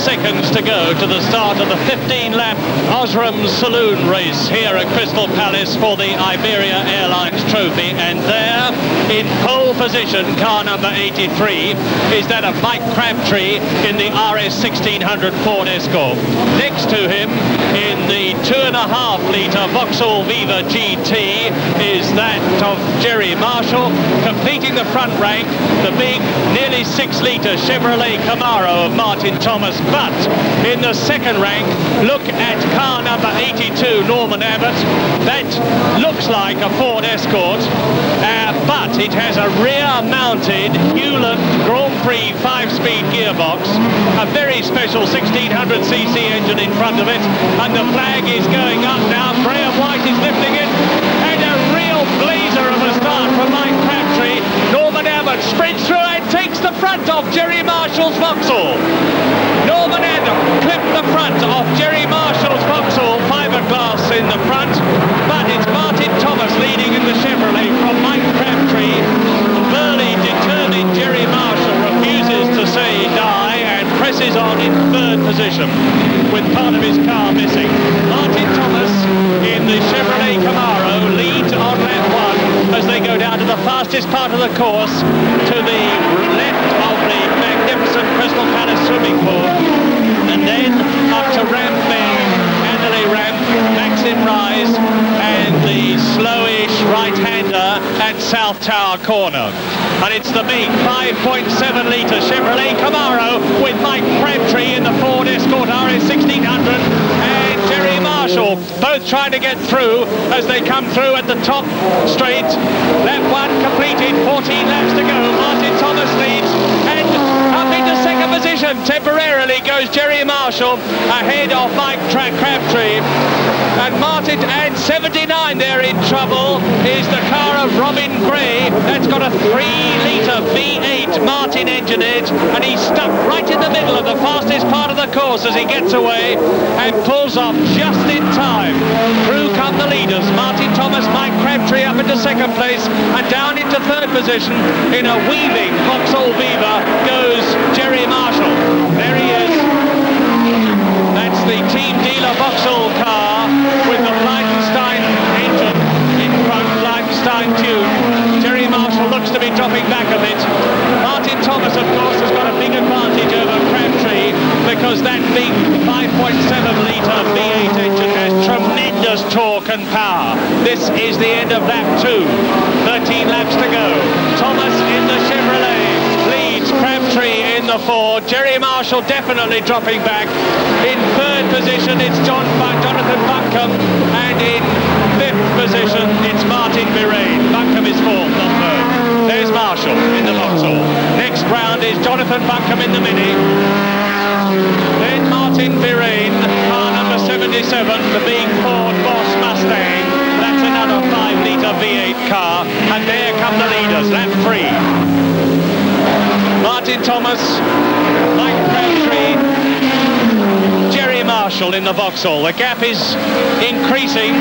seconds to go to the start of the 15-lap Osram Saloon race here at Crystal Palace for the Iberia Airlines Trophy. And there, in pole position, car number 83, is that of Mike Crabtree in the RS1600 Ford Escort. Next to him, in the 2.5-litre Vauxhall Viva GT, is that of Gerry Marshall. Completing the front rank, the big, nearly 6-litre Chevrolet Camero of Martin Thomas. But in the second rank, look at car number 82, Norman Abbott. That looks like a Ford Escort, but it has a rear-mounted Hewland Grand Prix 5-speed gearbox, a very special 1600cc engine in front of it, and the flag is going up now. Graham White is lifting it, and a real blazer of a start from Mike Crabtree. Norman Abbott sprints through and takes the front off Gerry Marshall's Vauxhall. Norman Abbott clipped the front off Gerry Marshall's Vauxhall, fiberglass in the front, but it's Martin Thomas leading in the Chevrolet from Mike Crabtree. Burly, determined Gerry Marshall refuses to say die and presses on in third position with part of his car missing. Martin Thomas in the Chevrolet Camaro leads on lap 1 as they go down to the fastest part of the course to the left of the magnificent Crystal Palace swimming pool, and then up to Ramp Bend, Mandalay Ramp, Maxim Rise, and the slowish right-hander at South Tower Corner. And it's the big 5.7-litre Chevrolet Camaro with Mike Crabtree in the Ford Escort RS1600 and Gerry Marshall both trying to get through as they come through at the top straight. Lap 1 completed, 14 laps to go. Martin Thomas leads, and up into second position temporarily goes Gerry Marshall ahead of Mike Crabtree. And Martin, and 79 there in trouble is the car of Robin Gray. That's got a 3-litre V8 Martin engine edge, and he's stuck right in the middle of the fastest part of the course as he gets away and pulls off just in time. Through come the leaders, Martin Thomas, Mike Crabtree up into second place, and down into third position in a weaving Vauxhall Viva goes Gerry Marshall. There he is. That's the team dealer Vauxhall car with the Blydenstein engine in front, Blydenstein tube. Gerry Marshall looks to be dropping back a bit. Martin Thomas, of course, has got a big advantage over Crabtree because that big 5.7-litre V8 engine has tremendous torque and power. This is the end of lap 2. 13 laps to go. Thomas in the Chevrolet leads Crabtree in the Ford. Gerry Marshall definitely dropping back. In third position, it's Jonathan Buncombe, and in fifth position, it's Martin Birrain. Buncombe is fourth, not third. There's Marshall in the Vauxhall. Next round is Jonathan Buncombe in the Mini. Then Martin Birrain, car number 77, the big Ford Boss Mustang. That's another 5-litre V8 car. And there come the leaders, lap 3. Martin Thomas, Mike Crabtree, Gerry Marshall in the Vauxhall. The gap is increasing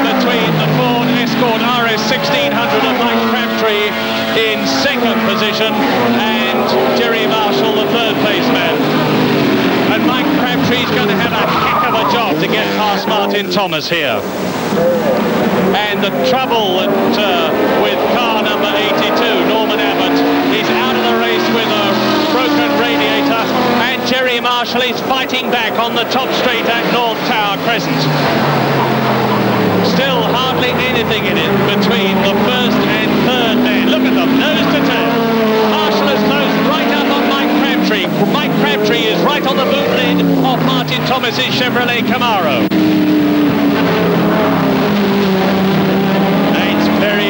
between the Ford Escort RS1600 of Mike Crabtree in second position and Gerry Marshall, the third place man. And Mike Crabtree's going to have a heck of a job to get past Martin Thomas here. And the trouble with car number 82, Norman Abbott, is out of the race with a broken radiator, and Gerry Marshall is fighting back on the top straight at North Tower Crescent. Still hardly anything in it between the first and third men. Look at them, nose to tail. Marshall has closed right up on Mike Crabtree. Mike Crabtree is right on the boot lid of Martin Thomas's Chevrolet Camaro.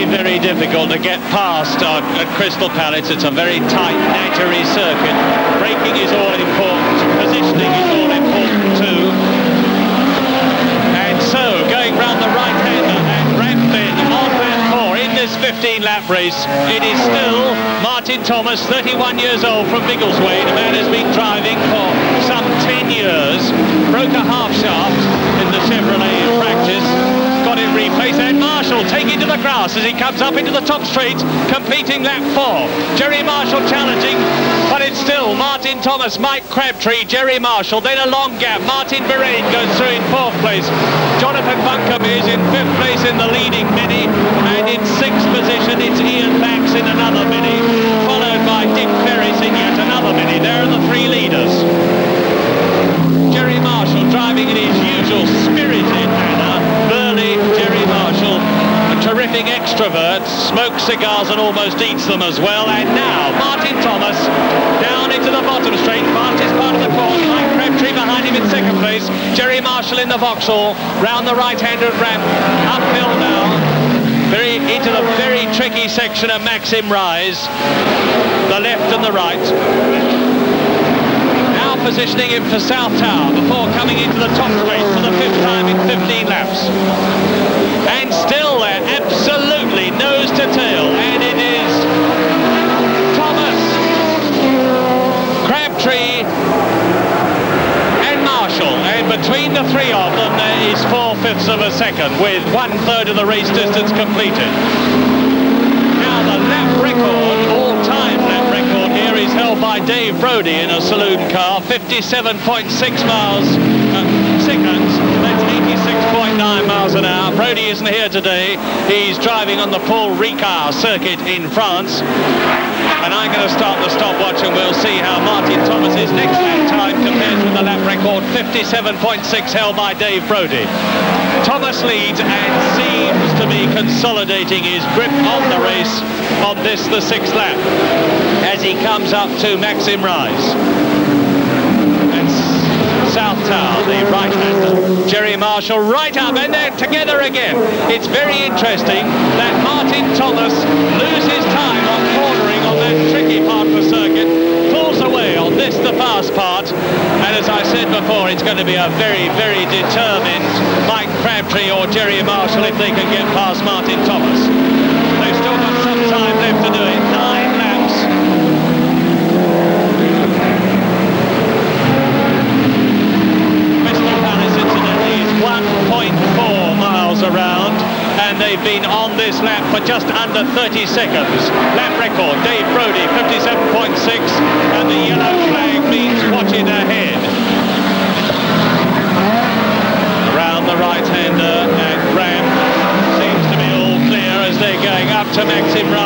Very difficult to get past at Crystal Palace. It's a very tight, natty circuit. Braking is all important. Positioning is all important too. And so, going round the right-hander and Ramp Bend on lap 4 in this 15-lap race, it is still Martin Thomas, 31 years old, from Biggleswade. A man has been driving for some 10 years. Broke a half shaft in the Chevrolet in practice. Got it replaced, and Marshall taking to the grass as he comes up into the top straight, completing lap 4. Gerry Marshall challenging, but it's still Martin Thomas, Mike Crabtree, Gerry Marshall, then a long gap. Martin Vereen goes through in 4th place. Jonathan Buncombe is in 5th place in the leading Mini, and in 6th position it's Ian Bax in another Mini, followed by Dick Ferris in yet another Mini. There are the 3 leaders. Gerry Marshall driving in his usual spirited manner. Burly Gerry Marshall, a terrific extrovert, smokes cigars and almost eats them as well. And now Martin Thomas down into the bottom straight, fastest part of the course. Mike Crabtree behind him in 2nd place. Gerry Marshall in the Vauxhall, round the right-handed ramp, uphill now. Into the very tricky section of Maxim Rise, the left and the right. Now positioning him for South Tower before coming into the top straight for the 5th time in 15 laps. And still there, absolutely nose to tail, and it is Thomas, Crabtree and Marshall, and between the 3 of them there is 4/5 of a second with 1/3 of the race distance completed. Now the lap record, all-time lap record here, is held by Dave Brodie in a Saloon car, 57.6 seconds. That's 86.9 miles an hour. Brodie isn't here today. He's driving on the Paul Ricard circuit in France. And I'm going to start the stopwatch and we'll see how Martin Thomas's next lap time compares with the lap record, 57.6 held by Dave Brodie. Thomas leads and seems to be consolidating his grip on the race on this, the 6th lap, as he comes up to Maxim Rise. And South Tower, the right-hander. Gerry Marshall right up, and they're together again. It's very interesting that Martin Thomas loses time on cornering on that tricky part of the circuit, pulls away on this, the fast part, and as I said before, it's going to be a very, very determined Mike Crabtree or Gerry Marshall if they can get past Martin Thomas. They've still got some time left to do it, 9 laps. Crystal Palace, incidentally, is 1.4 miles around, and they've been on this lap for just under 30 seconds. Lap record, Dave Brodie, 57.6, and the yellow flag means watch it ahead. Around the right-hander and ramp, seems to be all clear as they're going up to Maxim Rise.